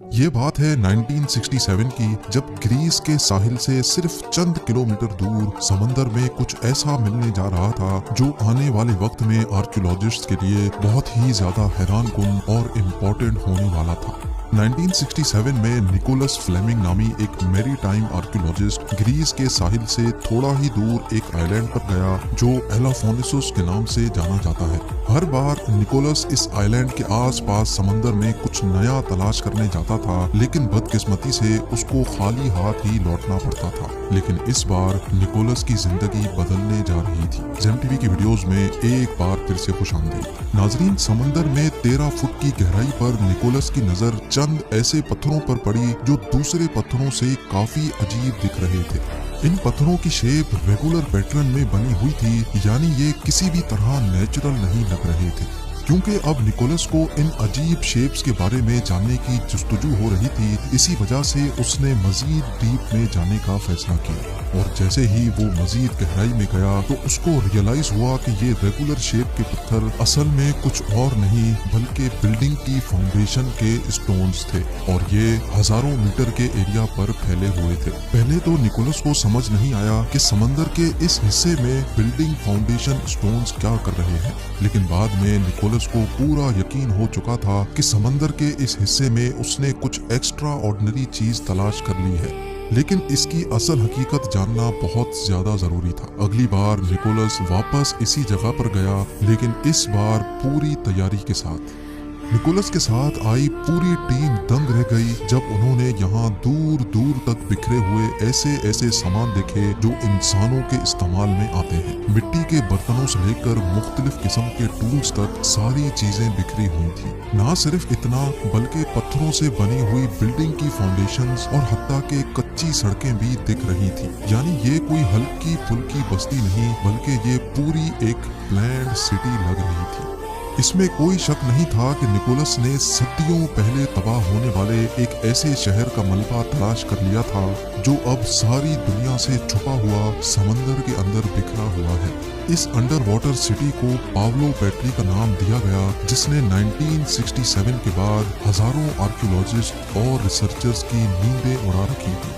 ये बात है 1967 की, जब ग्रीस के साहिल से सिर्फ चंद किलोमीटर दूर समंदर में कुछ ऐसा मिलने जा रहा था जो आने वाले वक्त में आर्कियोलॉजिस्ट्स के लिए बहुत ही ज्यादा हैरान कुन और इम्पोर्टेंट होने वाला था। 1967 में निकोलस फ्लेमिंग नामी एक मैरीटाइम आर्कियोलॉजिस्ट ग्रीस के साहिल से थोड़ा ही दूर एक आइलैंड पर गया जो एलाफोनिसुस के नाम से जाना जाता है। हर बार निकोलस इस आइलैंड के आसपास समंदर में कुछ नया तलाश करने जाता था, लेकिन बदकिस्मती से उसको खाली हाथ ही लौटना पड़ता था। लेकिन इस बार निकोलस की जिंदगी बदलने जा रही थी। जेमटीवी की वीडियोस में एक बार फिर से खुशामदीद। नाजरीन, समंदर में 13 फुट की गहराई पर निकोलस की नजर चंद ऐसे पत्थरों पर पड़ी जो दूसरे पत्थरों से काफी अजीब दिख रहे थे। इन पत्थरों की शेप रेगुलर पैटर्न में बनी हुई थी, यानी ये किसी भी तरह नेचुरल नहीं लग रहे थे। क्योंकि अब निकोलस को इन अजीब शेप्स के बारे में जानने की जुस्तजू हो रही थी, इसी वजह से उसने मजीद डीप में जाने का फैसला किया। और जैसे ही वो मजीद गहराई में गया तो उसको रियलाइज हुआ कि ये रेगुलर शेप के पत्थर असल में कुछ और नहीं बल्कि बिल्डिंग की फाउंडेशन के स्टोन्स थे, और ये हजारों मीटर के एरिया पर फैले हुए थे। पहले तो निकोलस को समझ नहीं आया कि समंदर के इस हिस्से में बिल्डिंग फाउंडेशन स्टोन्स क्या कर रहे हैं, लेकिन बाद में निकोलस को पूरा यकीन हो चुका था कि समंदर के इस हिस्से में उसने कुछ एक्स्ट्रा ऑर्डिनरी चीज तलाश कर ली है। लेकिन इसकी असल हकीकत जानना बहुत ज्यादा जरूरी था। अगली बार निकोलस वापस इसी जगह पर गया, लेकिन इस बार पूरी तैयारी के साथ। निकोलस के साथ आई पूरी टीम दंग रह गई जब उन्होंने यहाँ दूर दूर तक बिखरे हुए ऐसे ऐसे सामान देखे जो इंसानों के इस्तेमाल में आते हैं। मिट्टी के बर्तनों से लेकर मुख्तलिफ किस्म के टूल्स तक सारी चीजें बिखरी हुई थी। ना सिर्फ इतना, बल्कि पत्थरों से बनी हुई बिल्डिंग की फाउंडेशंस और हत्ता के कच्ची सड़कें भी दिख रही थी। यानी ये कोई हल्की फुल्की बस्ती नहीं, बल्कि ये पूरी एक प्लैन्ड सिटी लग रही थी। इसमें कोई शक नहीं था कि निकोलस ने सदियों पहले तबाह होने वाले एक ऐसे शहर का मलबा तलाश कर लिया था जो अब सारी दुनिया से छुपा हुआ समंदर के अंदर बिखरा हुआ है। इस अंडर वाटर सिटी को पाब्लो पेट्री का नाम दिया गया, जिसने 1967 के बाद हजारों आर्कियोलॉजिस्ट और रिसर्चर्स की नींदें उड़ा रखी थी।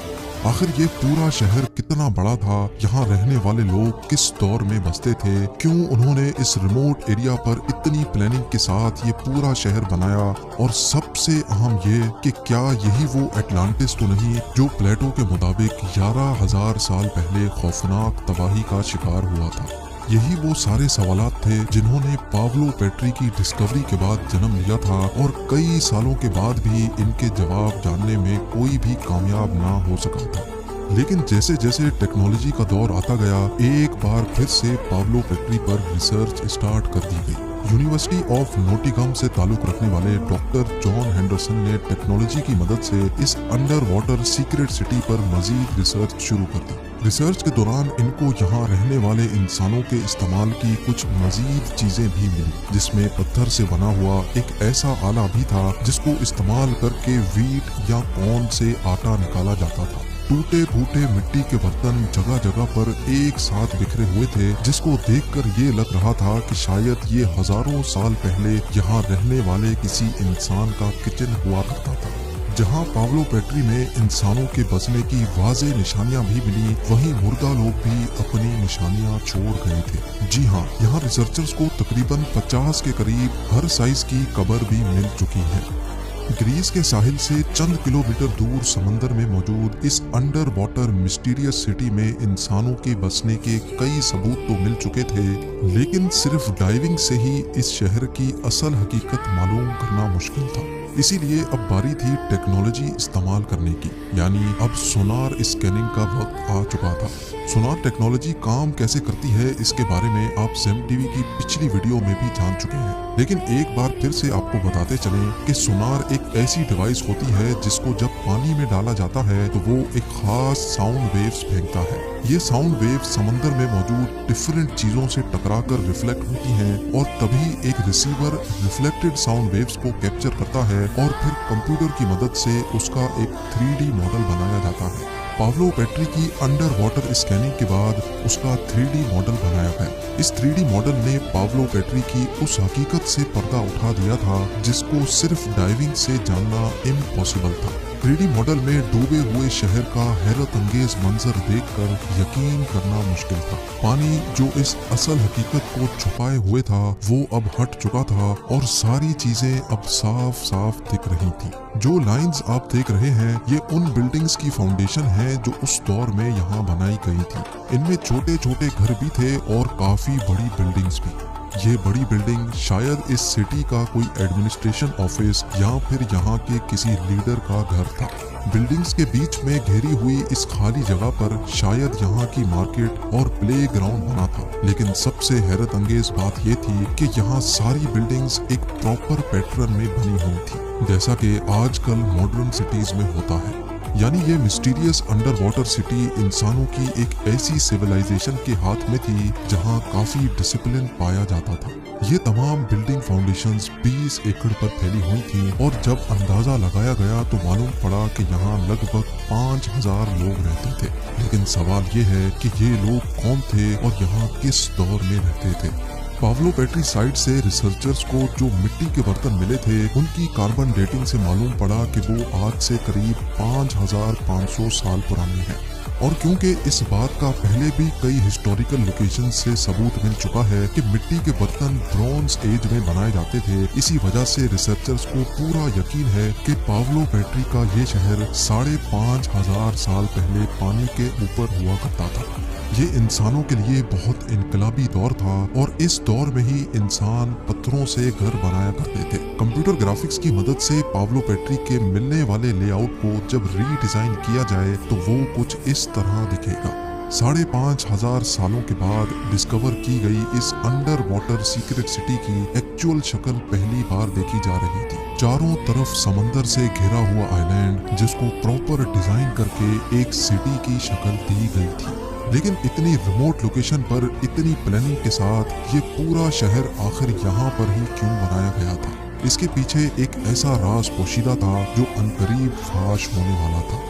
आखिर ये पूरा शहर कितना बड़ा था, यहाँ रहने वाले लोग किस दौर में बसते थे, क्यों उन्होंने इस रिमोट एरिया पर इतनी प्लानिंग के साथ ये पूरा शहर बनाया, और सबसे अहम ये कि क्या यही वो एटलांटिस तो नहीं जो प्लेटो के मुताबिक 11,000 साल पहले खौफनाक तबाही का शिकार हुआ था। यही वो सारे सवालात थे जिन्होंने पाब्लो पेट्री की डिस्कवरी के बाद जन्म लिया था, और कई सालों के बाद भी इनके जवाब जानने में कोई भी कामयाब ना हो सका था। लेकिन जैसे जैसे टेक्नोलॉजी का दौर आता गया, एक बार फिर से पाब्लो पेट्री पर रिसर्च स्टार्ट कर दी गई। यूनिवर्सिटी ऑफ नोटिंघम से ताल्लुक रखने वाले डॉक्टर जॉन हेंडरसन ने टेक्नोलॉजी की मदद से इस अंडर वाटर सीक्रेट सिटी पर मजीद रिसर्च शुरू कर दी। रिसर्च के दौरान इनको यहाँ रहने वाले इंसानों के इस्तेमाल की कुछ मजीद चीजें भी मिली, जिसमें पत्थर से बना हुआ एक ऐसा आला भी था जिसको इस्तेमाल करके वीट या कॉर्न से आटा निकाला जाता था। टूटे फूटे मिट्टी के बर्तन जगह जगह पर एक साथ बिखरे हुए थे, जिसको देखकर ये लग रहा था कि शायद ये हजारों साल पहले यहाँ रहने वाले किसी इंसान का किचन हुआ करता था। जहाँ पाब्लो पेट्री में इंसानों के बसने की वाज़ेह निशानियां भी मिली, वहीं मुर्दा लोग भी अपनी निशानियां छोड़ गए थे। जी हाँ, यहाँ रिसर्चर्स को तकरीबन 50 के करीब हर साइज की कब्र भी मिल चुकी है। ग्रीस के साहिल से चंद किलोमीटर दूर समंदर में मौजूद इस अंडर वाटर मिस्टीरियस सिटी में इंसानों के बसने के कई सबूत तो मिल चुके थे, लेकिन सिर्फ डाइविंग से ही इस शहर की असल हकीकत मालूम करना मुश्किल था। इसीलिए अब बारी थी टेक्नोलॉजी इस्तेमाल करने की, यानी अब सोनार स्कैनिंग का वक्त आ चुका था। सोनार टेक्नोलॉजी काम कैसे करती है, इसके बारे में आप जेमटीवी की पिछली वीडियो में भी जान चुके हैं, लेकिन एक बार फिर से आपको बताते चलें कि सोनार एक ऐसी डिवाइस होती है जिसको जब पानी में डाला जाता है तो वो एक खास साउंड वेव्स फेंकता है। ये साउंड वेव्स समंदर में मौजूद डिफरेंट चीजों से टकराकर रिफ्लेक्ट होती हैं, और तभी एक रिसीवर रिफ्लेक्टेड साउंड वेव्स को कैप्चर करता है, और फिर कंप्यूटर की मदद से उसका एक 3D मॉडल बनाया जाता है। पावलो पेट्री की अंडर वाटर स्कैनिंग के बाद उसका 3D मॉडल बनाया गया। इस 3D मॉडल ने पावलो पेट्री की उस हकीकत से पर्दा उठा दिया था जिसको सिर्फ डाइविंग से जानना इम्पॉसिबल था। 3D मॉडल में डूबे हुए शहर का हैरत अंगेज मंजर देखकर यकीन करना मुश्किल था। पानी जो इस असल हकीकत को छुपाए हुए था वो अब हट चुका था और सारी चीजें अब साफ साफ दिख रही थी। जो लाइंस आप देख रहे हैं ये उन बिल्डिंग्स की फाउंडेशन है जो उस दौर में यहाँ बनाई गई थी। इनमें छोटे छोटे घर भी थे और काफी बड़ी बिल्डिंग्स भी। ये बड़ी बिल्डिंग शायद इस सिटी का कोई एडमिनिस्ट्रेशन ऑफिस या फिर यहाँ के किसी लीडर का घर था। बिल्डिंग्स के बीच में घेरी हुई इस खाली जगह पर शायद यहाँ की मार्केट और प्ले ग्राउंड बना था। लेकिन सबसे हैरत अंगेज बात ये थी कि यहाँ सारी बिल्डिंग्स एक प्रॉपर पैटर्न में बनी हुई थी, जैसा कि आजकल मॉडर्न सिटीज में होता है। यानी ये मिस्टीरियस अंडर वाटर सिटी इंसानों की एक ऐसी सिविलाइजेशन के हाथ में थी जहाँ काफी डिसिप्लिन पाया जाता था। ये तमाम बिल्डिंग फाउंडेशंस 20 एकड़ पर फैली हुई थी और जब अंदाजा लगाया गया तो मालूम पड़ा कि यहाँ लगभग 5000 लोग रहते थे। लेकिन सवाल ये है कि ये लोग कौन थे और यहाँ किस दौर में रहते थे। पावलो पेट्री साइट से रिसर्चर्स को जो मिट्टी के बर्तन मिले थे उनकी कार्बन डेटिंग से मालूम पड़ा कि वो आज से करीब 5500 साल पुरानी है। और क्योंकि इस बात का पहले भी कई हिस्टोरिकल लोकेशन से सबूत मिल चुका है कि मिट्टी के बर्तन ब्रॉन्ज एज में बनाए जाते थे, इसी वजह से रिसर्चर्स को पूरा यकीन है कि पावलो पेट्री का ये शहर 5500 साल पहले पानी के ऊपर हुआ करता था। ये इंसानों के लिए बहुत इनकलाबी दौर था और इस दौर में ही इंसान पत्थरों से घर बनाया करते थे। कंप्यूटर ग्राफिक्स की मदद से पावलो पेट्री के मिलने वाले लेआउट को जब रीडिजाइन किया जाए तो वो कुछ इस तरह दिखेगा। 5500 सालों के बाद डिस्कवर की गई इस अंडर वाटर सीक्रेट सिटी की एक्चुअल शक्ल पहली बार देखी जा रही थी। चारों तरफ समंदर से घिरा हुआ आइलैंड जिसको प्रॉपर डिजाइन करके एक सिटी की शक्ल दी गई थी। लेकिन इतनी रिमोट लोकेशन पर इतनी प्लानिंग के साथ ये पूरा शहर आखिर यहाँ पर ही क्यों बनाया गया था? इसके पीछे एक ऐसा राज पोशीदा था जो अनकरीब फाश होने वाला था।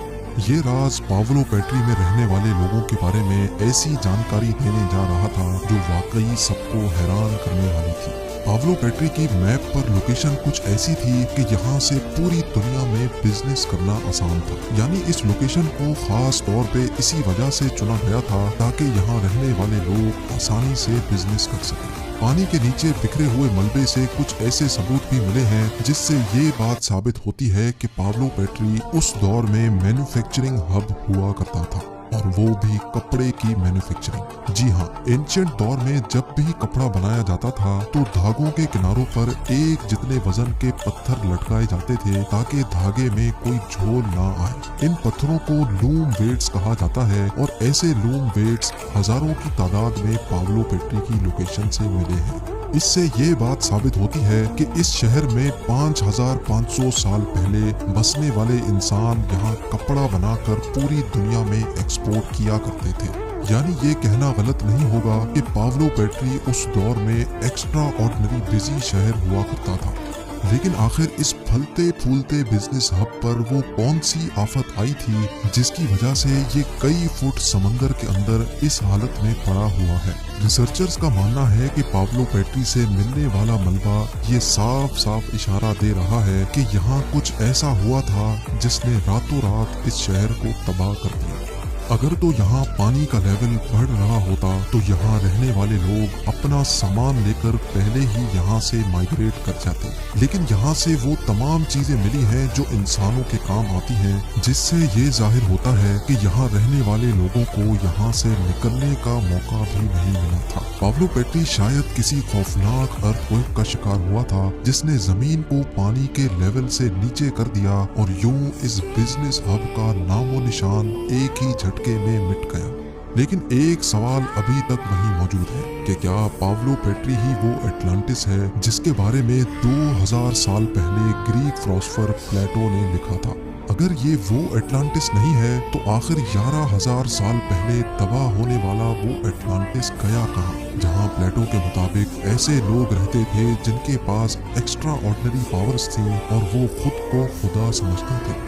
ये राज पावलो पेट्री में रहने वाले लोगों के बारे में ऐसी जानकारी देने जा रहा था जो वाकई सबको हैरान करने वाली थी। पावलो पेट्री की मैप पर लोकेशन कुछ ऐसी थी कि यहाँ से पूरी दुनिया में बिजनेस करना आसान था। यानी इस लोकेशन को खास तौर पे इसी वजह से चुना गया था ताकि यहाँ रहने वाले लोग आसानी से बिजनेस कर सकें। पानी के नीचे बिखरे हुए मलबे से कुछ ऐसे सबूत भी मिले हैं जिससे ये बात साबित होती है कि पावलो पेट्री उस दौर में मैन्युफैक्चरिंग हब हुआ करता था, और वो भी कपड़े की मैन्युफैक्चरिंग। जी हाँ, एंशिएंट दौर में जब भी कपड़ा बनाया जाता था तो धागों के किनारों पर एक जितने वजन के पत्थर लटकाए जाते थे ताकि धागे में कोई झोल ना आए। इन पत्थरों को लूम वेट्स कहा जाता है और ऐसे लूम वेट्स हजारों की तादाद में पावलो पेट्री की लोकेशन से मिले हैं। इससे ये बात साबित होती है कि इस शहर में 5500 साल पहले बसने वाले इंसान यहाँ कपड़ा बनाकर पूरी दुनिया में एक्सपोर्ट किया करते थे। यानी ये कहना गलत नहीं होगा कि पावलो पेट्री उस दौर में एक्स्ट्रा ऑर्डिनरी बिजी शहर हुआ करता था। लेकिन आखिर इस फलते फूलते बिजनेस हब पर वो कौन सी आफत आई थी जिसकी वजह से ये कई फुट समंदर के अंदर इस हालत में पड़ा हुआ है? रिसर्चर्स का मानना है कि पावलो पेट्री से मिलने वाला मलबा ये साफ साफ इशारा दे रहा है कि यहाँ कुछ ऐसा हुआ था जिसने रातों रात इस शहर को तबाह कर दिया। अगर तो यहाँ पानी का लेवल बढ़ रहा होता तो यहाँ रहने वाले लोग अपना सामान लेकर पहले ही यहाँ से माइग्रेट कर जाते। लेकिन यहाँ से वो तमाम चीजें मिली हैं जो इंसानों के काम आती हैं, जिससे ये जाहिर होता है कि यहाँ रहने वाले लोगों को यहाँ से निकलने का मौका भी नहीं मिला था। पावलो पेट्री शायद किसी खौफनाक अर्थक्वेक का शिकार हुआ था जिसने जमीन को पानी के लेवल से नीचे कर दिया और यूं इस बिजनेस हब का नामो निशान एक ही झटके में मिट गया। लेकिन एक सवाल अभी तक वही मौजूद है कि क्या पावलो पेट्री ही वो एटलांटिस है जिसके बारे में 2000 साल पहले ग्रीक फिलोसोफर प्लेटो ने लिखा था? अगर ये वो एटलांटिस नहीं है तो आखिर 11000 साल पहले तबाह होने वाला वो एटलांटिस गया कहाँ, जहाँ प्लेटो के मुताबिक ऐसे लोग रहते थे जिनके पास एक्स्ट्रा ऑर्डिनरी पावर्स थी और वो खुद को खुदा समझते थे।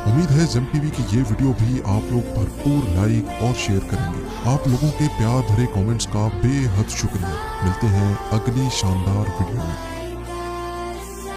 امید ہے زیم ٹی وی کی یہ ویڈیو بھی آپ لوگ بھرپور لائک اور شیئر کریں گے۔ آپ لوگوں کے پیار بھرے کامنٹس کا بے حد شکریہ۔ ملتے ہیں اگلی شاندار ویڈیو میں۔